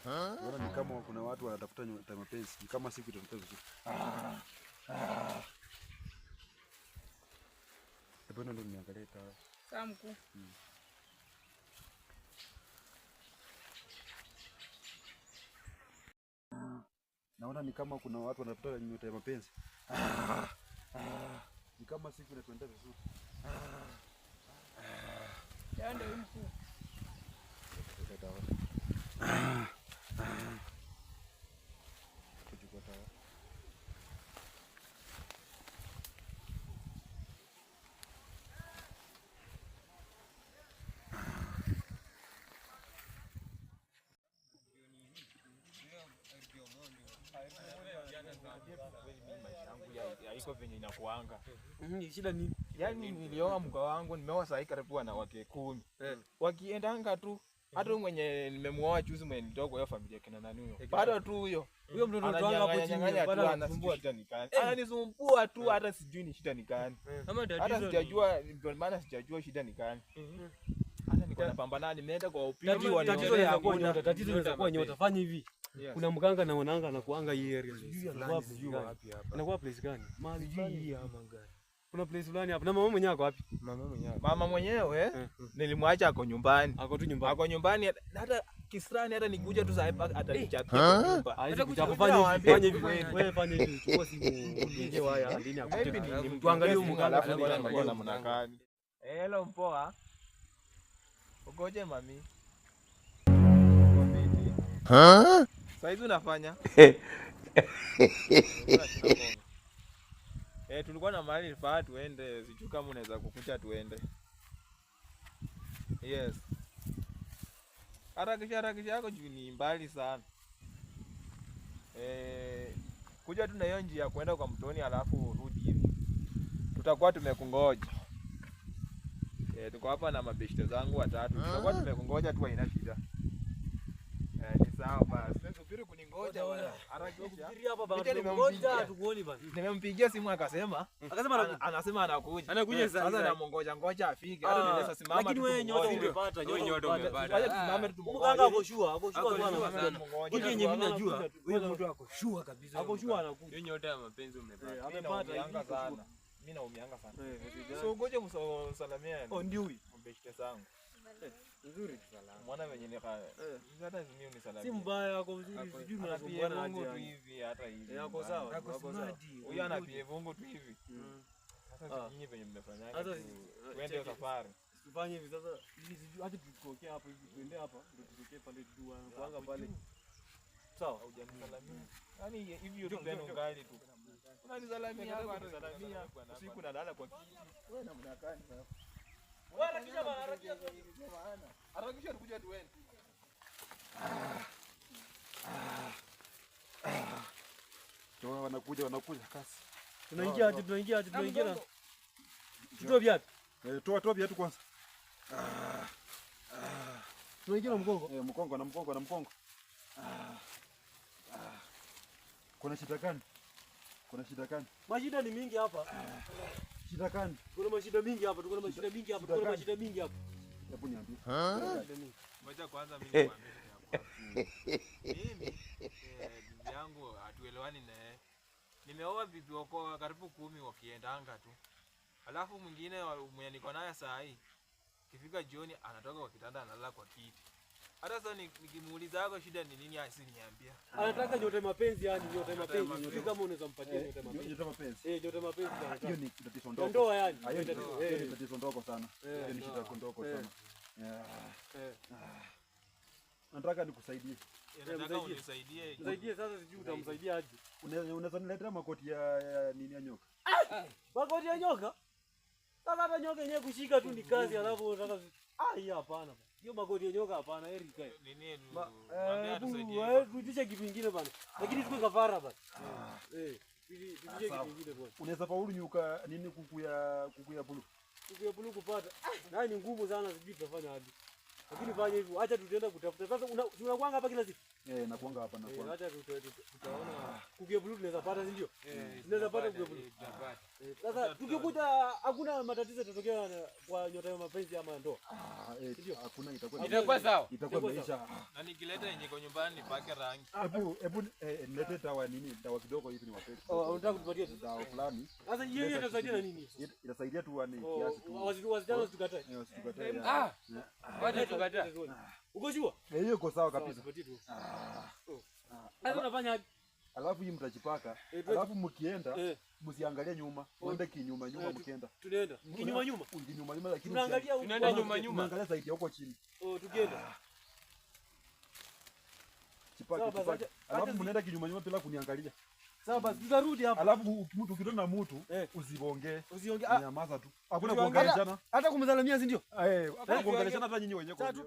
Naona ni kama kuna watu wanatafuta nyota mapenzi, ni kama siku itatoka vizuri. Hebu ndio niangalie taa. Sawa mkuu. Naona ni kama kuna watu wanatafuta nyota ya mapenzi. Ni kama siku inakwenda vizuri. Ndio mkuu. Haiko venye inakuanga. Shida ni Yaani nilioa mke wangu, nimeoa saa hii karibu na wake 10. Wakiendanga tu hata mwenye nimemuoa juzi mwenye nitoka hiyo familia kina nani huyo. Bado tu huyo mtoto wangu hapo chini bado anasumbua shida ni gani. Ananisumbua tu hata sijui ni shida ni gani. Hata sijajua ndio maana sijajua shida ni gani. Hata niko napambana nimeenda kwa upili tatizo linaweza kuwa nyota. Fanya hivi. Kuna mganga na wananga anakuanga hii area. Sijui anakuwa wapi hapa. Anakuwa place gani? Mahali hii ama gani? Kuna place fulani hapa. Na mama mwenyewe ako wapi? Mama mwenyewe nilimwacha ako nyumbani. Ako tu nyumbani. Ako nyumbani hata kisirani hata nikuja tu saa hapa atanichapia nyumba. Hata kufanya hivi. Wewe fanya hivi. Chukua simu nje waya ndini akuteka. Tuangalie mkalafu na mnakani. Hello mpoa. Ukoje mami? Saizi unafanya? Tulikuwa na mahali nifaa tuende, sijui kama unaweza kukuja tuende. Yes. Harakisha yako juu ni mbali sana. Kuja tu na hiyo njia kwenda kwa mtoni alafu urudi hivi. Tutakuwa tumekungoja. Tuko hapa na mabeshte zangu watatu. Tutakuwa tumekungoja tu haina shida. Ni sawa basi. Subiri kuningoja bwana. Harakisha. Hapa bado ngoja tukuoni basi. Nimempigia simu akasema anasema anakuja. Anakuja sasa namongoja afike. Hata nieleza simama. Lakini wewe nyota umepata. Wacha tusimame tu. Mganga ako sure bwana. Hiki yenyewe mimi najua. Wewe mtu ako sure kabisa. Ako sure anakuja. Hiyo nyota ya mapenzi umepata. Amepata sana. Mimi naumianga sana. So ngoje msalamia. Ndio huyu. Mbeshte zangu. Nzuri salama. Mwana wenye nika. Hata mimi unisalamia. Si mbaya ako vizuri, sijui mnasumbuana aje. Tu hivi hata hivi. Yako sawa. Huyu ana vungu tu hivi. Sasa nyinyi venye mmefanyaje? Twende safari. Tufanye hivi sasa. Sijui hata tukokea hapo hivi, twende hapa ndio tutokee pale tu kuanga pale. Sawa, hujanisalamia. Yaani hivi tu ndio ngali tu. Unanisalamia hapa salamia. Usiku nalala kwa kiti. Wewe na mnakani sasa. Harakisha tukuja tuende. Wanakuja kasi. Tunaingia. Tutoe viatu. Toa viatu kwanza. Tunaingia na mgongo. Mkongo. Kuna shida gani? Mashida ni mingi hapa. Shida gani? Kuna mashida mingi hapa. Hebu niambie. Ngoja kwanza mimi nikwambie. Mimi bibi yangu hatuelewani naye. Nimeoa bibi wako karibu 10 wakiendanga tu. Alafu mwingine mwenye niko naye saa hii kifika jioni anatoka kwa kitanda analala kwa kiti. Hata sasa nikimuuliza yako shida ni nini asiniambia. Anataka nyota mapenzi yani nyota mapenzi. Sio kama unaweza mpatia nyota mapenzi. Nyota mapenzi. Nyota mapenzi anataka. Hiyo ni tatizo ndogo. Ndoa yani. Hiyo ni tatizo ndogo sana. Hiyo ni shida ndogo sana. Nataka nikusaidie. Nataka unisaidie. Nisaidie sasa sijui utamsaidia aje. Unaweza niletea makoti ya nini ya nyoka? Makoti ya nyoka? Sasa hata nyoka yenyewe kushika tu ni kazi alafu unataka hapana. Hiyo magoti ya nyoka hapana, heri kae. Nini? Wewe kuitisha kitu kingine bana. Lakini siko kafara bana. Kuitisha kitu kingine bwana. Unaweza faulu nyuka nini kuku ya bulu? Kuku ya bulu kupata. Na ni ngumu sana sijui tutafanya aje. Lakini fanya hivyo, acha tutaenda kutafuta. Sasa unakuanga hapa kila siku? Nakuanga hapa Acha tutaona kuku ya bulu tunaweza pata, si ndio? Tunaweza pata kuku ya bulu. Sasa tukikuta hakuna matatizo yatatokea kwa nyota ya mapenzi ama ndoa. Hakuna, Itakuwa sawa. itakuwa maisha. Na nikileta yenye kwa nyumbani nipake rangi. Hebu nilete dawa nini? Dawa kidogo hivi niwape. Unataka kutupatia Dawa fulani. sasa hiyo itasaidia na nini? Inasaidia tu wani kiasi tu. Wasichana usikatae. Usikatae. Wacha tukataa. Uko jua? Hiyo iko sawa kabisa. Sasa unafanya Alafu hii mtajipaka. Alafu mkienda msiangalie nyuma. Mwende kinyuma mkienda. tunaenda kinyuma nyuma. Kinyuma lakini Tunaangalia Tunaenda nyuma nyuma. Tunaangalia zaidi huko chini. Tukienda. Chipaka. Alafu mnaenda kinyuma bila kuniangalia. Sawa basi tutarudi hapa. Alafu mtu ukitona mtu usibongee. Usiongee. Nyamaza tu. Hakuna kuongeleshana. Hata kumsalimia si ndio? Hakuna kuongeleshana hata nyinyi wenyewe. Sasa